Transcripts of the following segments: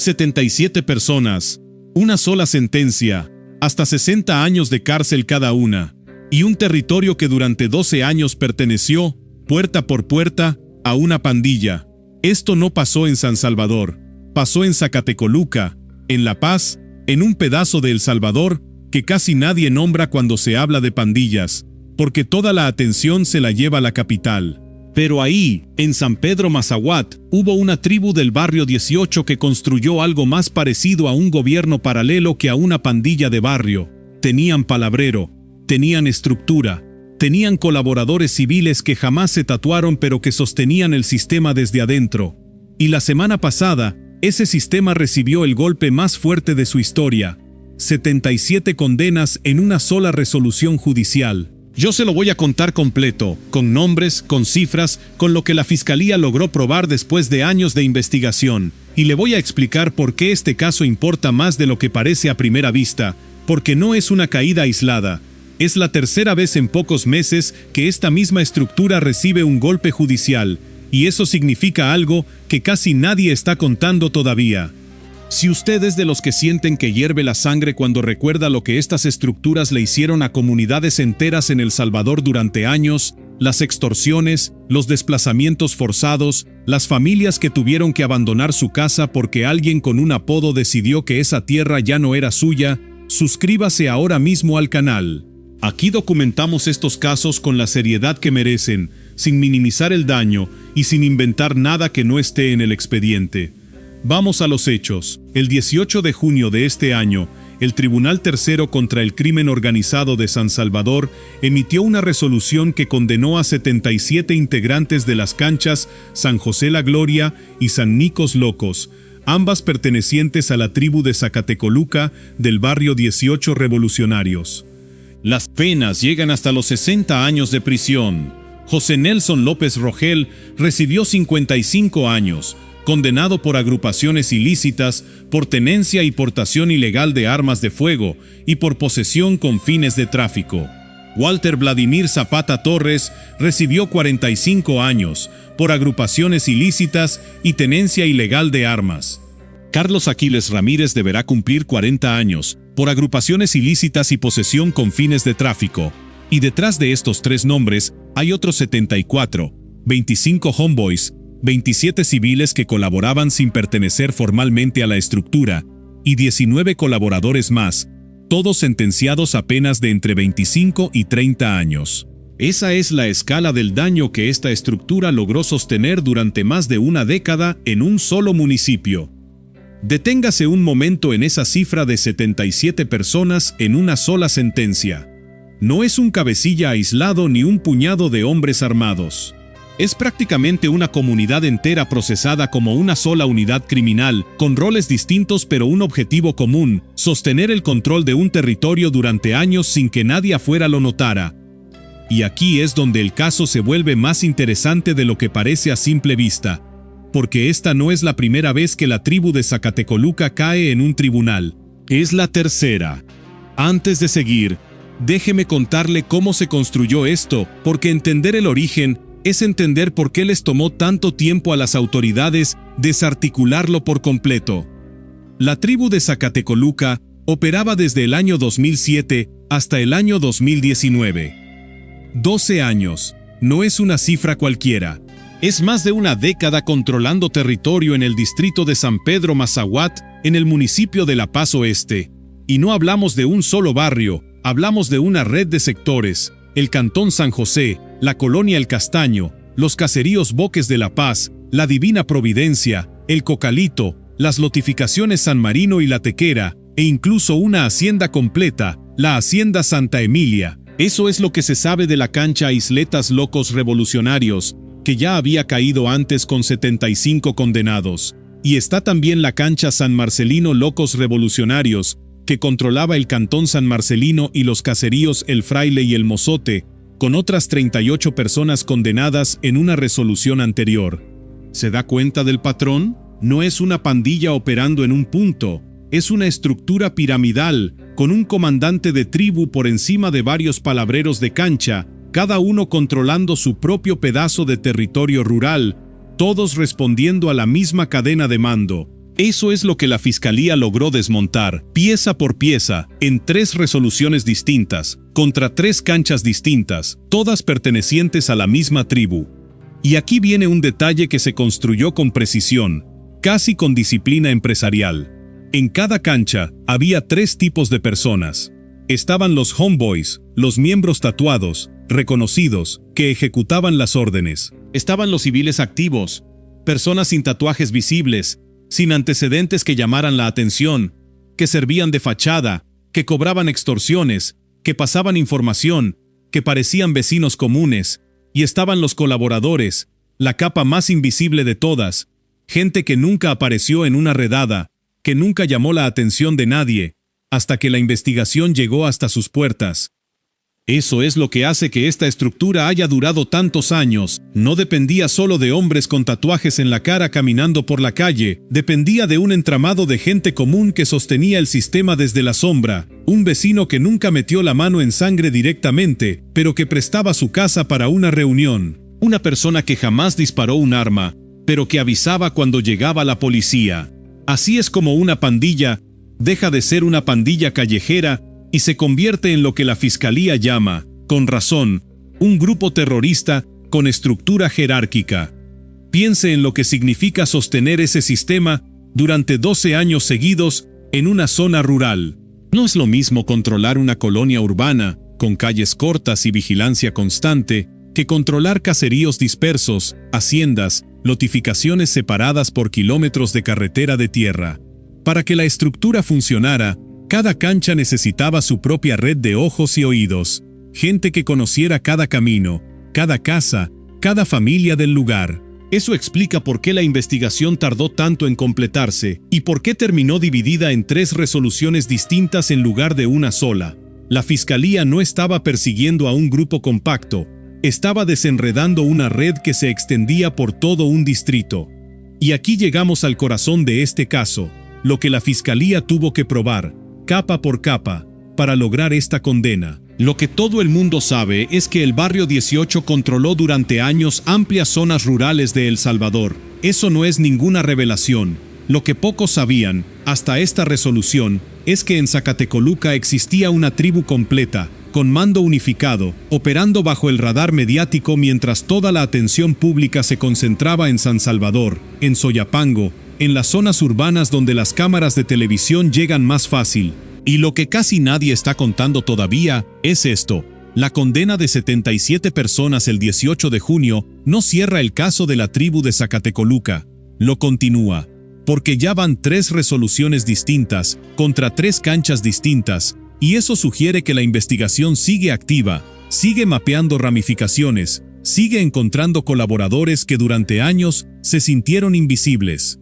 77 personas, una sola sentencia, hasta 60 años de cárcel cada una, y un territorio que durante 12 años perteneció, puerta por puerta, a una pandilla. Esto no pasó en San Salvador, pasó en Zacatecoluca, en La Paz, en un pedazo de El Salvador que casi nadie nombra cuando se habla de pandillas, porque toda la atención se la lleva la capital. Pero ahí, en San Pedro Mazahuat, hubo una tribu del barrio 18 que construyó algo más parecido a un gobierno paralelo que a una pandilla de barrio. Tenían palabrero, tenían estructura, tenían colaboradores civiles que jamás se tatuaron pero que sostenían el sistema desde adentro. Y la semana pasada, ese sistema recibió el golpe más fuerte de su historia. 77 condenas en una sola resolución judicial. Yo se lo voy a contar completo, con nombres, con cifras, con lo que la Fiscalía logró probar después de años de investigación, y le voy a explicar por qué este caso importa más de lo que parece a primera vista, porque no es una caída aislada. Es la tercera vez en pocos meses que esta misma estructura recibe un golpe judicial, y eso significa algo que casi nadie está contando todavía. Si usted es de los que sienten que hierve la sangre cuando recuerda lo que estas estructuras le hicieron a comunidades enteras en El Salvador durante años, las extorsiones, los desplazamientos forzados, las familias que tuvieron que abandonar su casa porque alguien con un apodo decidió que esa tierra ya no era suya, suscríbase ahora mismo al canal. Aquí documentamos estos casos con la seriedad que merecen, sin minimizar el daño y sin inventar nada que no esté en el expediente. Vamos a los hechos. El 18 de junio de este año, el Tribunal Tercero contra el Crimen Organizado de San Salvador emitió una resolución que condenó a 77 integrantes de las canchas San José La Gloria y San Nicos Locos, ambas pertenecientes a la tribu de Zacatecoluca del barrio 18 Revolucionarios. Las penas llegan hasta los 60 años de prisión. José Nelson López Rogel recibió 55 años, condenado por agrupaciones ilícitas, por tenencia y portación ilegal de armas de fuego y por posesión con fines de tráfico. Walter Vladimir Zapata Torres recibió 45 años, por agrupaciones ilícitas y tenencia ilegal de armas. Carlos Aquiles Ramírez deberá cumplir 40 años, por agrupaciones ilícitas y posesión con fines de tráfico. Y detrás de estos tres nombres hay otros 74, 25 homeboys, 27 civiles que colaboraban sin pertenecer formalmente a la estructura, y 19 colaboradores más, todos sentenciados a penas de entre 25 y 30 años. Esa es la escala del daño que esta estructura logró sostener durante más de una década en un solo municipio. Deténgase un momento en esa cifra de 77 personas en una sola sentencia. No es un cabecilla aislado ni un puñado de hombres armados. Es prácticamente una comunidad entera procesada como una sola unidad criminal, con roles distintos pero un objetivo común: sostener el control de un territorio durante años sin que nadie afuera lo notara. Y aquí es donde el caso se vuelve más interesante de lo que parece a simple vista, porque esta no es la primera vez que la tribu de Zacatecoluca cae en un tribunal, es la tercera. Antes de seguir, déjeme contarle cómo se construyó esto, porque entender el origen es entender por qué les tomó tanto tiempo a las autoridades desarticularlo por completo. La tribu de Zacatecoluca operaba desde el año 2007 hasta el año 2019. 12 años, no es una cifra cualquiera. Es más de una década controlando territorio en el distrito de San Pedro Mazahuat, en el municipio de La Paz Oeste. Y no hablamos de un solo barrio, hablamos de una red de sectores: el Cantón San José, la Colonia El Castaño, los caseríos Boques de La Paz, la Divina Providencia, el Cocalito, las lotificaciones San Marino y La Tequera, e incluso una hacienda completa, la Hacienda Santa Emilia. Eso es lo que se sabe de la cancha Isletas Locos Revolucionarios, que ya había caído antes con 75 condenados. Y está también la cancha San Marcelino Locos Revolucionarios, que controlaba el Cantón San Marcelino y los caseríos El Fraile y El Mozote, con otras 38 personas condenadas en una resolución anterior. ¿Se da cuenta del patrón? No es una pandilla operando en un punto, es una estructura piramidal, con un comandante de tribu por encima de varios palabreros de cancha, cada uno controlando su propio pedazo de territorio rural, todos respondiendo a la misma cadena de mando. Eso es lo que la Fiscalía logró desmontar, pieza por pieza, en 3 resoluciones distintas, contra 3 canchas distintas, todas pertenecientes a la misma tribu. Y aquí viene un detalle que se construyó con precisión, casi con disciplina empresarial. En cada cancha había 3 tipos de personas. Estaban los homeboys, los miembros tatuados, reconocidos, que ejecutaban las órdenes. Estaban los civiles activos, personas sin tatuajes visibles, sin antecedentes que llamaran la atención, que servían de fachada, que cobraban extorsiones, que pasaban información, que parecían vecinos comunes, y estaban los colaboradores, la capa más invisible de todas, gente que nunca apareció en una redada, que nunca llamó la atención de nadie, hasta que la investigación llegó hasta sus puertas. Eso es lo que hace que esta estructura haya durado tantos años. No dependía solo de hombres con tatuajes en la cara caminando por la calle, dependía de un entramado de gente común que sostenía el sistema desde la sombra, un vecino que nunca metió la mano en sangre directamente, pero que prestaba su casa para una reunión, una persona que jamás disparó un arma, pero que avisaba cuando llegaba la policía. Así es como una pandilla deja de ser una pandilla callejera y se convierte en lo que la Fiscalía llama, con razón, un grupo terrorista con estructura jerárquica. Piense en lo que significa sostener ese sistema durante 12 años seguidos en una zona rural. No es lo mismo controlar una colonia urbana, con calles cortas y vigilancia constante, que controlar caseríos dispersos, haciendas, lotificaciones separadas por kilómetros de carretera de tierra. Para que la estructura funcionara, cada cancha necesitaba su propia red de ojos y oídos, gente que conociera cada camino, cada casa, cada familia del lugar. Eso explica por qué la investigación tardó tanto en completarse y por qué terminó dividida en 3 resoluciones distintas en lugar de una sola. La Fiscalía no estaba persiguiendo a un grupo compacto, estaba desenredando una red que se extendía por todo un distrito. Y aquí llegamos al corazón de este caso, lo que la Fiscalía tuvo que probar, capa por capa, para lograr esta condena. Lo que todo el mundo sabe es que el Barrio 18 controló durante años amplias zonas rurales de El Salvador. Eso no es ninguna revelación. Lo que pocos sabían, hasta esta resolución, es que en Zacatecoluca existía una tribu completa, con mando unificado, operando bajo el radar mediático mientras toda la atención pública se concentraba en San Salvador, en Soyapango, en las zonas urbanas donde las cámaras de televisión llegan más fácil. Y lo que casi nadie está contando todavía es esto. La condena de 77 personas el 18 de junio no cierra el caso de la tribu de Zacatecoluca. Lo continúa, porque ya van 3 resoluciones distintas, contra 3 canchas distintas, y eso sugiere que la investigación sigue activa, sigue mapeando ramificaciones, sigue encontrando colaboradores que durante años se sintieron invisibles.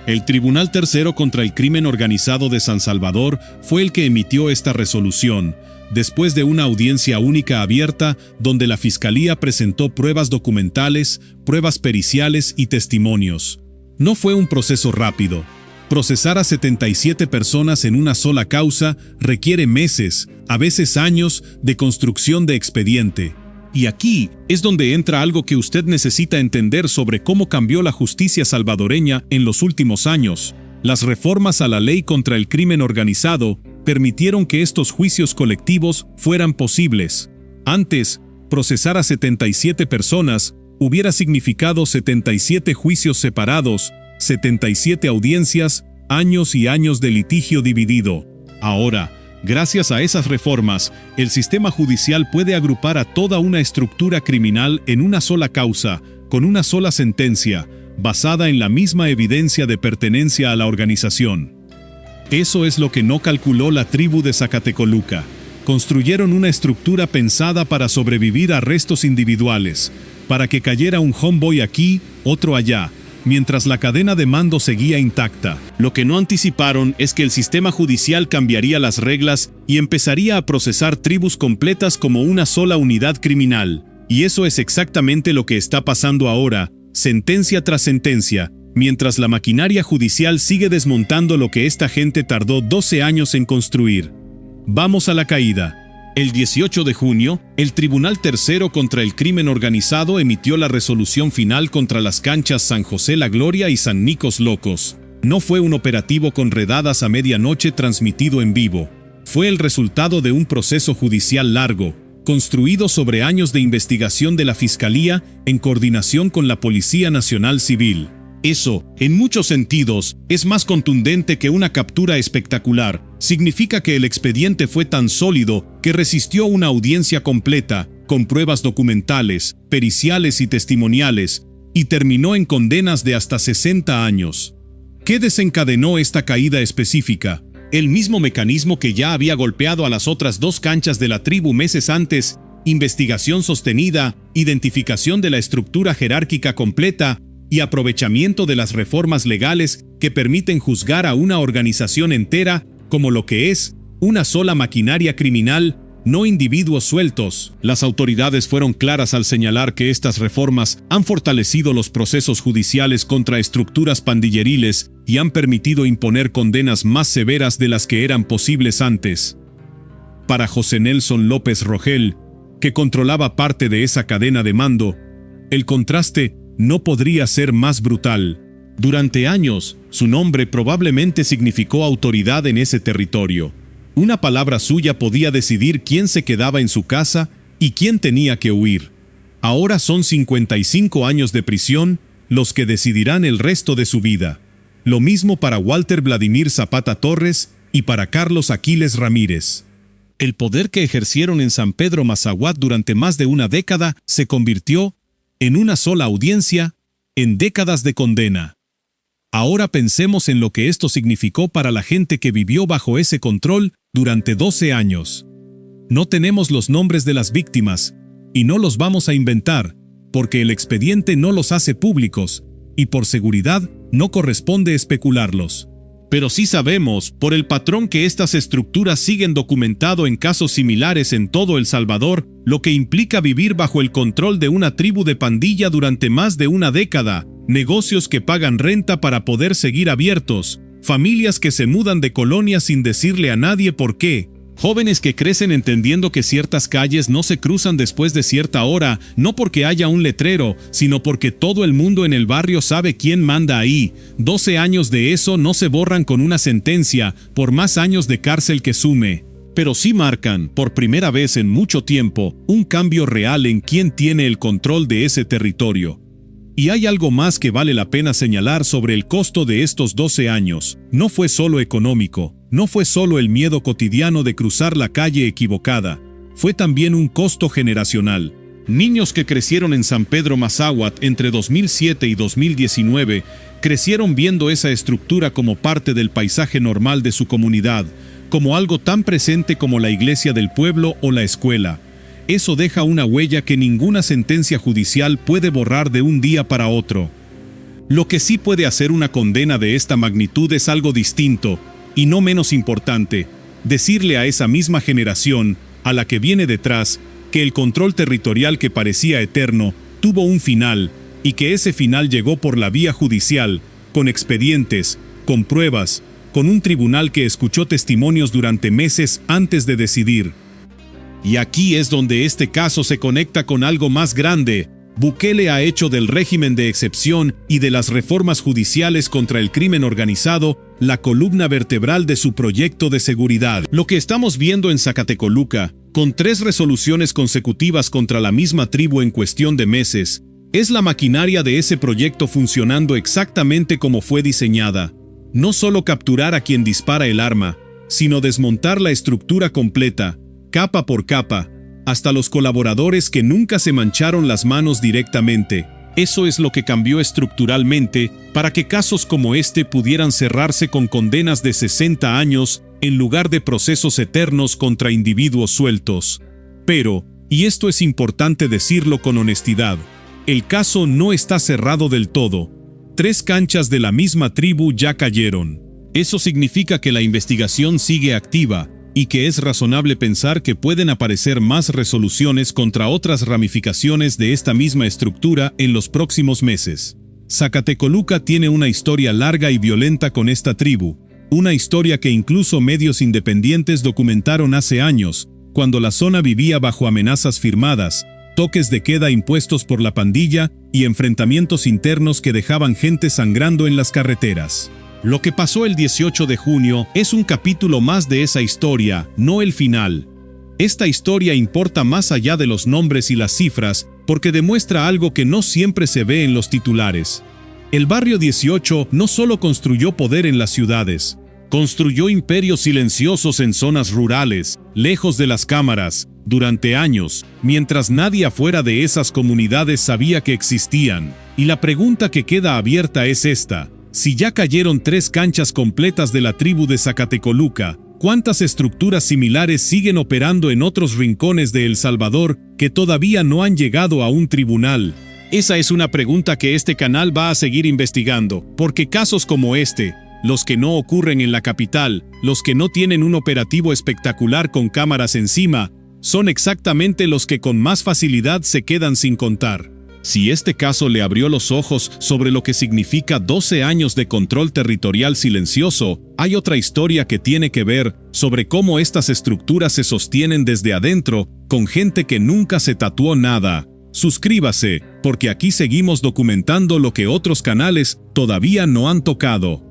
El Tribunal Tercero contra el Crimen Organizado de San Salvador fue el que emitió esta resolución, después de una audiencia única abierta donde la Fiscalía presentó pruebas documentales, pruebas periciales y testimonios. No fue un proceso rápido. Procesar a 77 personas en una sola causa requiere meses, a veces años, de construcción de expediente. Y aquí es donde entra algo que usted necesita entender sobre cómo cambió la justicia salvadoreña en los últimos años. Las reformas a la ley contra el crimen organizado permitieron que estos juicios colectivos fueran posibles. Antes, procesar a 77 personas hubiera significado 77 juicios separados, 77 audiencias, años y años de litigio dividido. Ahora, gracias a esas reformas, el sistema judicial puede agrupar a toda una estructura criminal en una sola causa, con una sola sentencia, basada en la misma evidencia de pertenencia a la organización. Eso es lo que no calculó la tribu de Zacatecoluca. Construyeron una estructura pensada para sobrevivir a arrestos individuales, para que cayera un homeboy aquí, otro allá, mientras la cadena de mando seguía intacta. Lo que no anticiparon es que el sistema judicial cambiaría las reglas y empezaría a procesar tribus completas como una sola unidad criminal. Y eso es exactamente lo que está pasando ahora, sentencia tras sentencia, mientras la maquinaria judicial sigue desmontando lo que esta gente tardó 12 años en construir. Vamos a la caída. El 18 de junio, el Tribunal Tercero contra el Crimen Organizado emitió la resolución final contra las canchas San José La Gloria y San Nicos Locos. No fue un operativo con redadas a medianoche transmitido en vivo. Fue el resultado de un proceso judicial largo, construido sobre años de investigación de la Fiscalía en coordinación con la Policía Nacional Civil. Eso, en muchos sentidos, es más contundente que una captura espectacular. Significa que el expediente fue tan sólido que resistió una audiencia completa, con pruebas documentales, periciales y testimoniales, y terminó en condenas de hasta 60 años. ¿Qué desencadenó esta caída específica? El mismo mecanismo que ya había golpeado a las otras dos canchas de la tribu meses antes: investigación sostenida, identificación de la estructura jerárquica completa y aprovechamiento de las reformas legales que permiten juzgar a una organización entera como lo que es, una sola maquinaria criminal, no individuos sueltos. Las autoridades fueron claras al señalar que estas reformas han fortalecido los procesos judiciales contra estructuras pandilleriles y han permitido imponer condenas más severas de las que eran posibles antes. Para José Nelson López Rogel, que controlaba parte de esa cadena de mando, el contraste no podría ser más brutal. Durante años, su nombre probablemente significó autoridad en ese territorio. Una palabra suya podía decidir quién se quedaba en su casa y quién tenía que huir. Ahora son 55 años de prisión los que decidirán el resto de su vida. Lo mismo para Walter Vladimir Zapata Torres y para Carlos Aquiles Ramírez. El poder que ejercieron en San Pedro Mazahuat durante más de una década se convirtió, en una sola audiencia, en décadas de condena. Ahora pensemos en lo que esto significó para la gente que vivió bajo ese control durante 12 años. No tenemos los nombres de las víctimas, y no los vamos a inventar, porque el expediente no los hace públicos, y por seguridad no corresponde especularlos. Pero sí sabemos, por el patrón que estas estructuras siguen documentado en casos similares en todo El Salvador, lo que implica vivir bajo el control de una tribu de pandilla durante más de una década, negocios que pagan renta para poder seguir abiertos, familias que se mudan de colonia sin decirle a nadie por qué, jóvenes que crecen entendiendo que ciertas calles no se cruzan después de cierta hora, no porque haya un letrero, sino porque todo el mundo en el barrio sabe quién manda ahí. 12 años de eso no se borran con una sentencia, por más años de cárcel que sume. Pero sí marcan, por primera vez en mucho tiempo, un cambio real en quién tiene el control de ese territorio. Y hay algo más que vale la pena señalar sobre el costo de estos 12 años. No fue solo económico, no fue solo el miedo cotidiano de cruzar la calle equivocada, fue también un costo generacional. Niños que crecieron en San Pedro Mazahuat entre 2007 y 2019 crecieron viendo esa estructura como parte del paisaje normal de su comunidad, como algo tan presente como la iglesia del pueblo o la escuela. Eso deja una huella que ninguna sentencia judicial puede borrar de un día para otro. Lo que sí puede hacer una condena de esta magnitud es algo distinto, y no menos importante: decirle a esa misma generación, a la que viene detrás, que el control territorial que parecía eterno tuvo un final, y que ese final llegó por la vía judicial, con expedientes, con pruebas, con un tribunal que escuchó testimonios durante meses antes de decidir. Y aquí es donde este caso se conecta con algo más grande. Bukele ha hecho del régimen de excepción y de las reformas judiciales contra el crimen organizado la columna vertebral de su proyecto de seguridad. Lo que estamos viendo en Zacatecoluca, con 3 resoluciones consecutivas contra la misma tribu en cuestión de meses, es la maquinaria de ese proyecto funcionando exactamente como fue diseñada. No solo capturar a quien dispara el arma, sino desmontar la estructura completa, capa por capa, hasta los colaboradores que nunca se mancharon las manos directamente. Eso es lo que cambió estructuralmente para que casos como este pudieran cerrarse con condenas de 60 años en lugar de procesos eternos contra individuos sueltos. Pero, y esto es importante decirlo con honestidad, el caso no está cerrado del todo. 3 canchas de la misma tribu ya cayeron. Eso significa que la investigación sigue activa, y que es razonable pensar que pueden aparecer más resoluciones contra otras ramificaciones de esta misma estructura en los próximos meses. Zacatecoluca tiene una historia larga y violenta con esta tribu, una historia que incluso medios independientes documentaron hace años, cuando la zona vivía bajo amenazas firmadas, toques de queda impuestos por la pandilla y enfrentamientos internos que dejaban gente sangrando en las carreteras. Lo que pasó el 18 de junio es un capítulo más de esa historia, no el final. Esta historia importa más allá de los nombres y las cifras, porque demuestra algo que no siempre se ve en los titulares. El barrio 18 no solo construyó poder en las ciudades, construyó imperios silenciosos en zonas rurales, lejos de las cámaras, durante años, mientras nadie afuera de esas comunidades sabía que existían. Y la pregunta que queda abierta es esta: si ya cayeron 3 canchas completas de la tribu de Zacatecoluca, ¿cuántas estructuras similares siguen operando en otros rincones de El Salvador que todavía no han llegado a un tribunal? Esa es una pregunta que este canal va a seguir investigando, porque casos como este, los que no ocurren en la capital, los que no tienen un operativo espectacular con cámaras encima, son exactamente los que con más facilidad se quedan sin contar. Si este caso le abrió los ojos sobre lo que significa 12 años de control territorial silencioso, hay otra historia que tiene que ver sobre cómo estas estructuras se sostienen desde adentro, con gente que nunca se tatuó nada. Suscríbase, porque aquí seguimos documentando lo que otros canales todavía no han tocado.